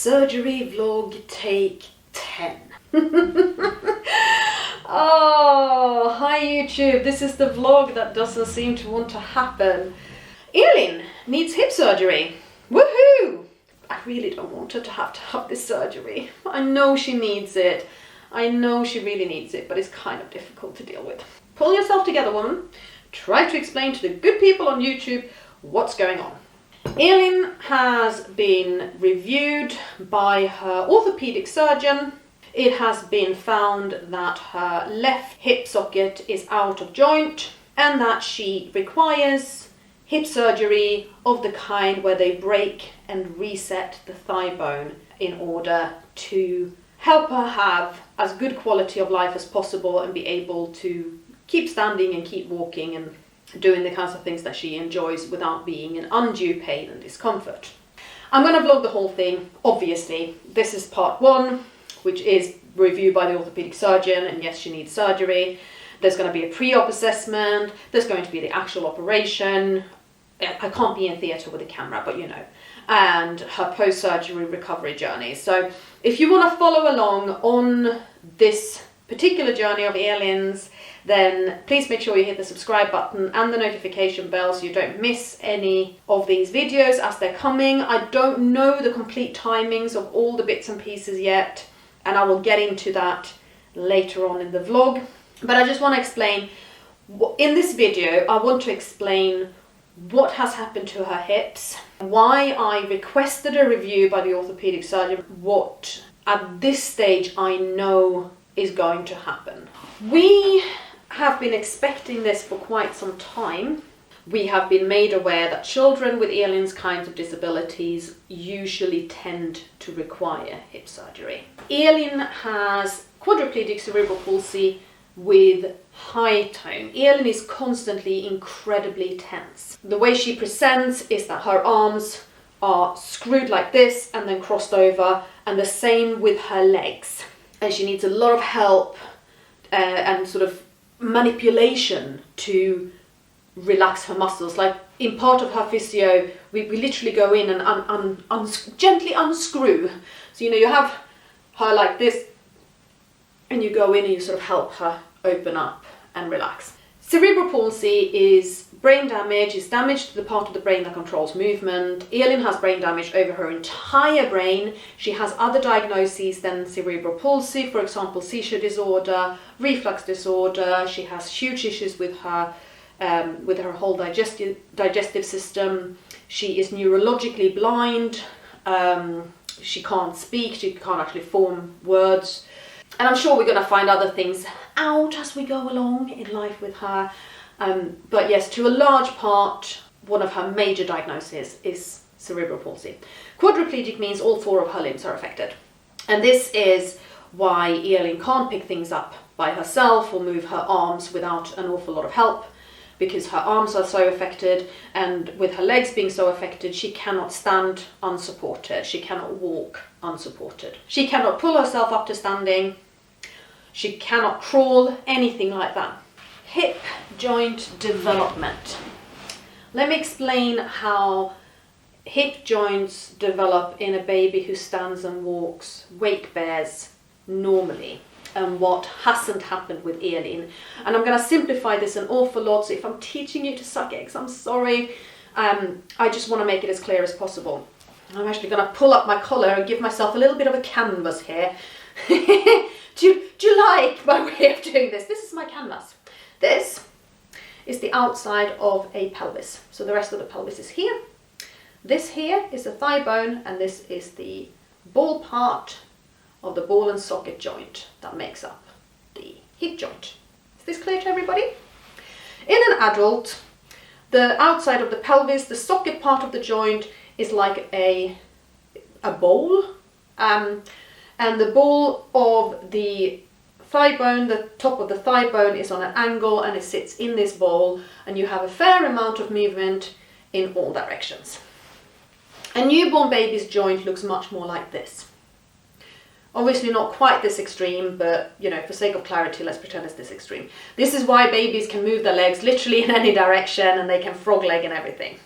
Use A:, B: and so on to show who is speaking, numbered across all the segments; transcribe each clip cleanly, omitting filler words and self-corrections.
A: Surgery vlog take 10. Oh, hi YouTube. This is the vlog that doesn't seem to want to happen. Elin needs hip surgery. Woohoo! I really don't want her to have this surgery. I know she needs it. I know she really needs it, but it's kind of difficult to deal with. Pull yourself together, woman. Try to explain to the good people on YouTube what's going on. Elin has been reviewed by her orthopedic surgeon. It has been found that her left hip socket is out of joint and that she requires hip surgery of the kind where they break and reset the thigh bone in order to help her have as good quality of life as possible and be able to keep standing and keep walking and doing the kinds of things that she enjoys without being in undue pain and discomfort. I'm going to vlog the whole thing, obviously. This is part 1, which is reviewed by the orthopedic surgeon, and yes, she needs surgery. There's going to be a pre-op assessment, there's going to be the actual operation. I can't be in theatre with a camera, but you know, and her post-surgery recovery journey. So if you want to follow along on this particular journey of Elin's, then please make sure you hit the subscribe button and the notification bell so you don't miss any of these videos as they're coming. I don't know the complete timings of all the bits and pieces yet, and I will get into that later on in the vlog. But I just want to explain, in this video, I want to explain what has happened to her hips, why I requested a review by the orthopedic surgeon, what at this stage I know is going to happen. We have been expecting this for quite some time. We have been made aware that children with Elin's kinds of disabilities usually tend to require hip surgery. Elin has quadriplegic cerebral palsy with high tone. Elin is constantly incredibly tense. The way she presents is that her arms are screwed like this and then crossed over, and the same with her legs. And she needs a lot of help and sort of manipulation to relax her muscles. Like in part of her physio, we literally go in and gently unscrew. So you know, you have her like this and you go in and you sort of help her open up and relax. Cerebral palsy is brain damage, is damage to the part of the brain that controls movement. Elin has brain damage over her entire brain. She has other diagnoses than cerebral palsy, for example, seizure disorder, reflux disorder. She has huge issues with her whole digestive system. She is neurologically blind. She can't speak, she can't actually form words. And I'm sure we're going to find other things out as we go along in life with her. But yes, to a large part, one of her major diagnoses is cerebral palsy. Quadriplegic means all 4 of her limbs are affected. And this is why Elin can't pick things up by herself or move her arms without an awful lot of help, because her arms are so affected, and with her legs being so affected, she cannot stand unsupported. She cannot walk unsupported. She cannot pull herself up to standing. She cannot crawl, anything like that. Hip joint development. Let me explain how hip joints develop in a baby who stands and walks, weight bears normally, and what hasn't happened with Elin. And I'm going to simplify this an awful lot, so if I'm teaching you to suck eggs, I'm sorry. I just want to make it as clear as possible. I'm actually going to pull up my collar and give myself a little bit of a canvas here. Do you like my way of doing this? This is my canvas. This is the outside of a pelvis. So the rest of the pelvis is here. This here is the thigh bone, and this is the ball part of the ball and socket joint that makes up the hip joint. Is this clear to everybody? In an adult, the outside of the pelvis, the socket part of the joint, is like a bowl. And the ball of the thigh bone, the top of the thigh bone, is on an angle and it sits in this bowl, and you have a fair amount of movement in all directions. A newborn baby's joint looks much more like this. Obviously not quite this extreme, but you know, for sake of clarity, let's pretend it's this extreme. This is why babies can move their legs literally in any direction, and they can frog leg and everything.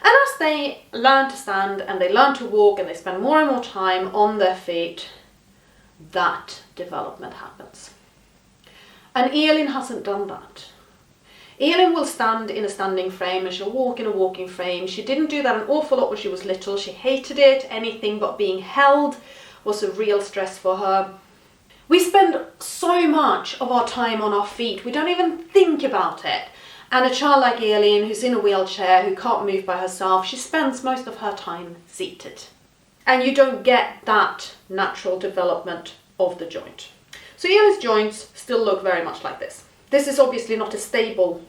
A: And as they learn to stand and they learn to walk and they spend more and more time on their feet, that development happens. And Elin hasn't done that. Elin will stand in a standing frame and she'll walk in a walking frame. She didn't do that an awful lot when she was little. She hated it. Anything but being held was a real stress for her. We spend so much of our time on our feet. We don't even think about it. And a child like Elin, who's in a wheelchair, who can't move by herself, she spends most of her time seated. And you don't get that natural development of the joint. So Elin's joints still look very much like this. This is obviously not a stable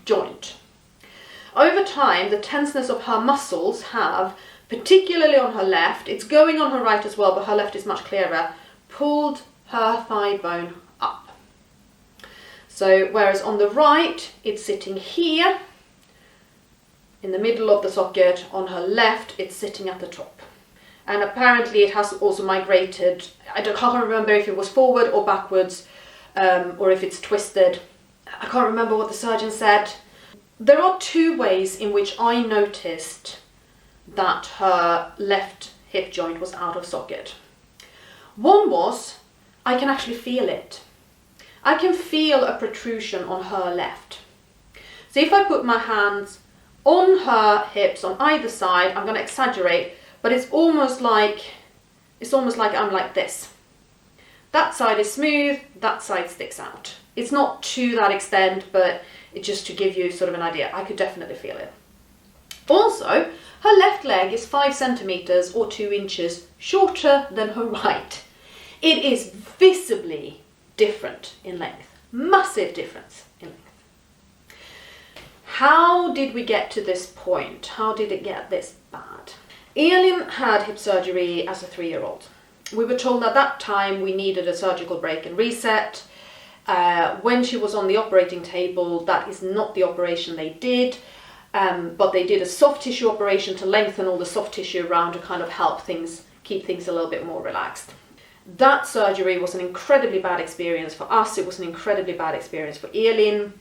A: joint. Over time, the tenseness of her muscles have, particularly on her left, it's going on her right as well, but her left is much clearer, pulled her thigh bone up. So whereas on the right, it's sitting here, in the middle of the socket, on her left, it's sitting at the top. And apparently it has also migrated, I can't remember if it was forward or backwards, or if it's twisted. I can't remember what the surgeon said. There are two ways in which I noticed that her left hip joint was out of socket. One was, I can actually feel it. I can feel a protrusion on her left. So if I put my hands on her hips on either side, I'm going to exaggerate, but it's almost like I'm like this. That side is smooth, that side sticks out. It's not to that extent, but it's just to give you sort of an idea. I could definitely feel it. Also, her left leg is 5 centimeters or 2 inches shorter than her right. It is visibly different in length. Massive difference in length. How did we get to this point? How did it get this bad? Elin had hip surgery as a 3-year-old. We were told at that time we needed a surgical break and reset. When she was on the operating table, that is not the operation they did, but they did a soft tissue operation to lengthen all the soft tissue around to kind of help things, keep things a little bit more relaxed. That surgery was an incredibly bad experience for us. It was an incredibly bad experience for Elin.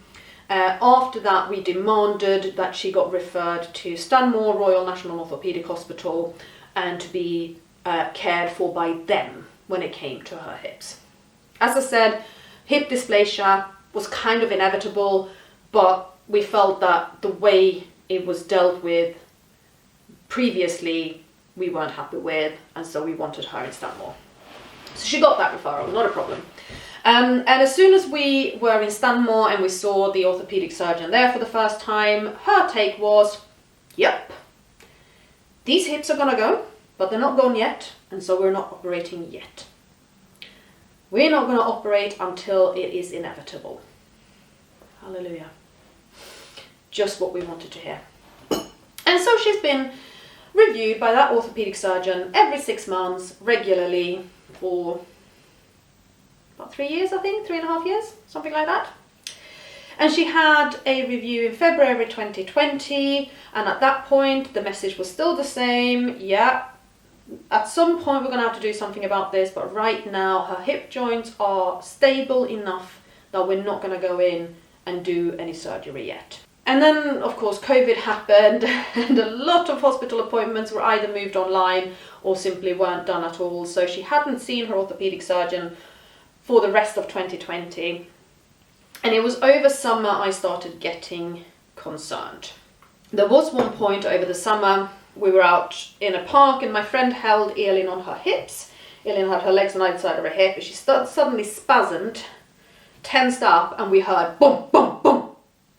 A: After that, we demanded that she got referred to Stanmore Royal National Orthopaedic Hospital and to be cared for by them when it came to her hips. As I said, hip dysplasia was kind of inevitable, but we felt that the way it was dealt with previously we weren't happy with, and so we wanted her in Stanmore. So she got that referral, not a problem. And as soon as we were in Stanmore and we saw the orthopaedic surgeon there for the first time, her take was, yep, these hips are gonna go, but they're not gone yet, and so we're not operating yet. We're not going to operate until it is inevitable. Hallelujah. Just what we wanted to hear. And so she's been reviewed by that orthopaedic surgeon every 6 months, regularly, for about 3 years, I think, 3.5 years, something like that. And she had a review in February 2020, and at that point the message was still the same. Yeah, at some point we're going to have to do something about this, but right now her hip joints are stable enough that we're not going to go in and do any surgery yet. And then, of course, COVID happened and a lot of hospital appointments were either moved online or simply weren't done at all. So she hadn't seen her orthopaedic surgeon for the rest of 2020. And it was over summer I started getting concerned. There was one point over the summer, we were out in a park and my friend held Elin on her hips. Elin had her legs on either side of her hip, and she suddenly spasmed, tensed up, and we heard boom, boom, boom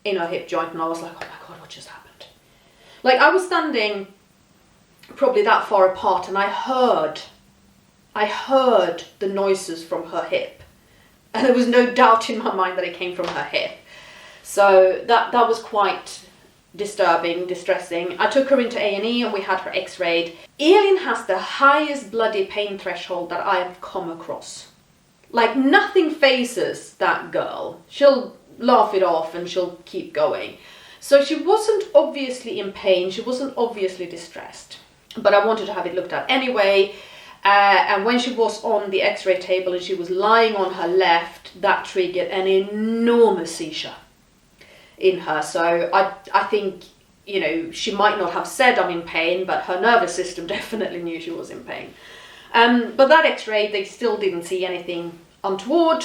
A: in her hip joint, and I was like, oh my God, what just happened? Like, I was standing probably that far apart and I heard the noises from her hip, and there was no doubt in my mind that it came from her hip. So that was quite disturbing, distressing. I took her into A&E and we had her x-rayed. Elin has the highest bloody pain threshold that I have come across. Like, nothing phases that girl. She'll laugh it off and she'll keep going. So she wasn't obviously in pain, she wasn't obviously distressed, but I wanted to have it looked at anyway. And when she was on the x-ray table and she was lying on her left, that triggered an enormous seizure in her. So I think you know, she might not have said I'm in pain, but her nervous system definitely knew she was in pain. But that x-ray, they still didn't see anything untoward.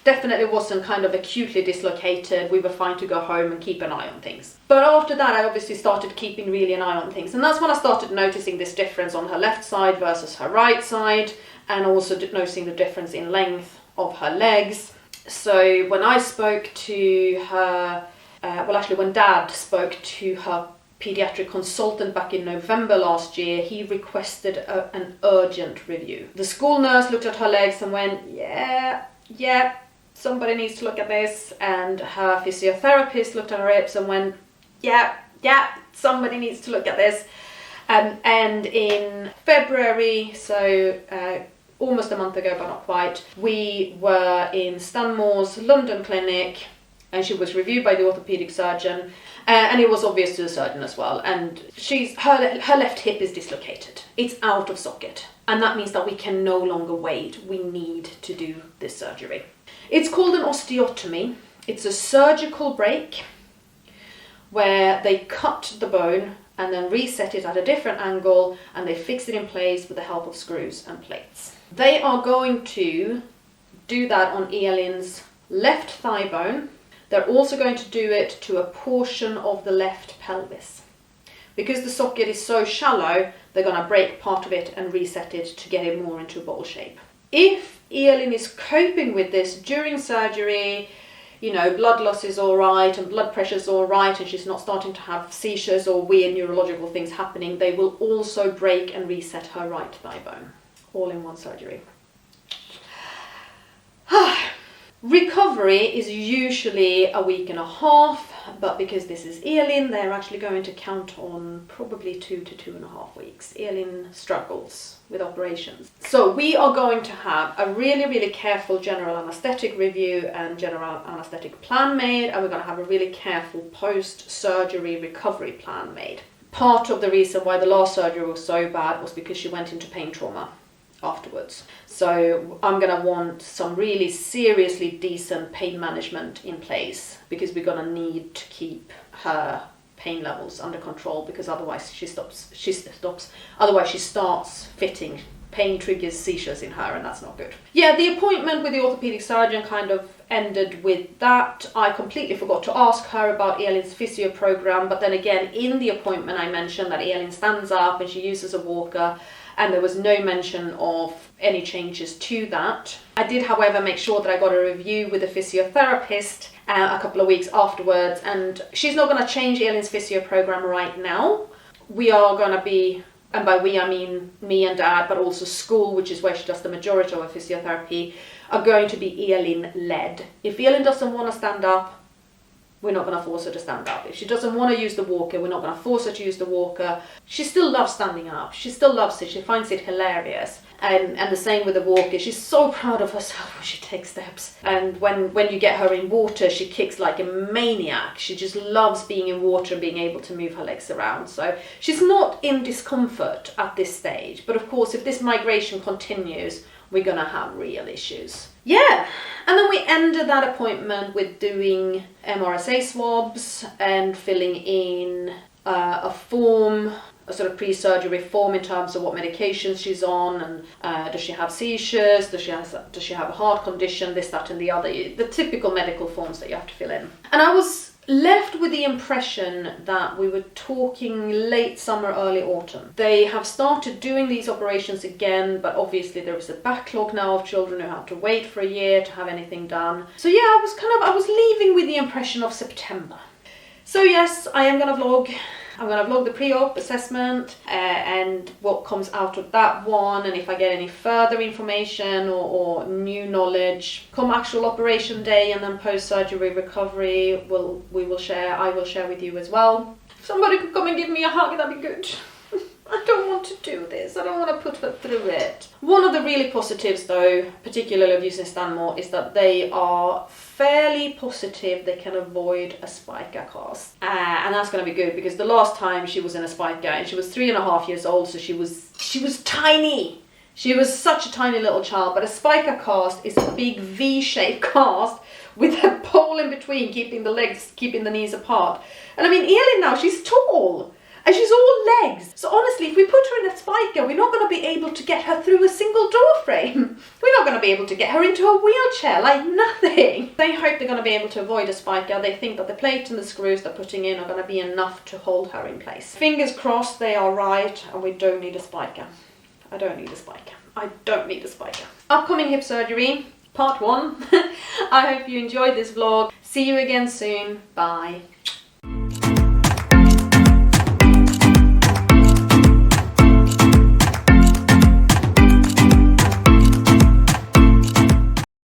A: Definitely wasn't kind of acutely dislocated. We were fine to go home and keep an eye on things. But after that, I obviously started keeping really an eye on things. And that's when I started noticing this difference on her left side versus her right side, and also noticing the difference in length of her legs. So when I spoke to her, when Dad spoke to her pediatric consultant back in November last year, he requested an urgent review. The school nurse looked at her legs and went, yeah, somebody needs to look at this. And her physiotherapist looked at her hips and went, yeah, somebody needs to look at this. And in February, so almost a month ago, but not quite, we were in Stanmore's London clinic, and she was reviewed by the orthopaedic surgeon, and it was obvious to the surgeon as well. And her left hip is dislocated. It's out of socket, and that means that we can no longer wait. We need to do this surgery. It's called an osteotomy. It's a surgical break where they cut the bone and then reset it at a different angle, and they fix it in place with the help of screws and plates. They are going to do that on Elin's left thigh bone. They're also going to do it to a portion of the left pelvis. Because the socket is so shallow, they're going to break part of it and reset it to get it more into a bowl shape. If Elin is coping with this during surgery, you know, blood loss is all right and blood pressure is all right, and she's not starting to have seizures or weird neurological things happening, they will also break and reset her right thigh bone, all in one surgery. Recovery is usually a week and a half, but because this is Elin, they're actually going to count on probably 2 to 2.5 weeks. Elin struggles with operations. So we are going to have a really, really careful general anaesthetic review and general anaesthetic plan made, and we're going to have a really careful post-surgery recovery plan made. Part of the reason why the last surgery was so bad was because she went into pain trauma afterwards. So I'm going to want some really seriously decent pain management in place, because we're going to need to keep her pain levels under control, because otherwise she starts fitting. Pain triggers seizures in her, and that's not good. Yeah, the appointment with the orthopaedic surgeon kind of ended with that. I completely forgot to ask her about Elin's physio program, but then again in the appointment I mentioned that Elin stands up and she uses a walker, and there was no mention of any changes to that. I did, however, make sure that I got a review with a physiotherapist a couple of weeks afterwards, and she's not going to change Elin's physio program right now. We are going to be, and by we I mean me and Dad, but also school, which is where she does the majority of her physiotherapy, are going to be Elin-led. If Elin doesn't want to stand up, we're not going to force her to stand up. If she doesn't want to use the walker, we're not going to force her to use the walker. She still loves standing up. She still loves it. She finds it hilarious. And the same with the walker. She's so proud of herself when she takes steps. And when you get her in water, she kicks like a maniac. She just loves being in water and being able to move her legs around. So she's not in discomfort at this stage. But of course, if this migration continues, we're going to have real issues. Yeah, and then we ended that appointment with doing MRSA swabs and filling in a form, a sort of pre-surgery form in terms of what medications she's on, and does she have seizures, does she have a heart condition, this, that and the other, the typical medical forms that you have to fill in. And I was left with the impression that we were talking late summer, early autumn. They have started doing these operations again, but obviously there is a backlog now of children who have to wait for a year to have anything done. So yeah, I was leaving with the impression of September. So yes, I am going to vlog. I'm going to vlog the pre-op assessment and what comes out of that one, and if I get any further information or new knowledge. Come actual operation day and then post-surgery recovery, we will share. I will share with you as well. If somebody could come and give me a hug, that'd be good. I don't want to do this. I don't want to put her through it. One of the really positives though, particularly of using Stanmore, is that they are fairly positive they can avoid a spica cast. And that's going to be good, because the last time she was in a spica, and she was 3.5 years old, so she was tiny. She was such a tiny little child, but a spica cast is a big V-shaped cast with a pole in between, keeping the legs, keeping the knees apart. And I mean, Elin now, she's tall. And she's all legs. So honestly, if we put her in a spiker, we're not going to be able to get her through a single door frame. We're not going to be able to get her into a wheelchair, like nothing. They hope they're going to be able to avoid a spiker. They think that the plate and the screws they're putting in are going to be enough to hold her in place. Fingers crossed they are right and we don't need a spiker. I don't need a spiker. I don't need a spiker. Upcoming hip surgery, part 1. I hope you enjoyed this vlog. See you again soon. Bye.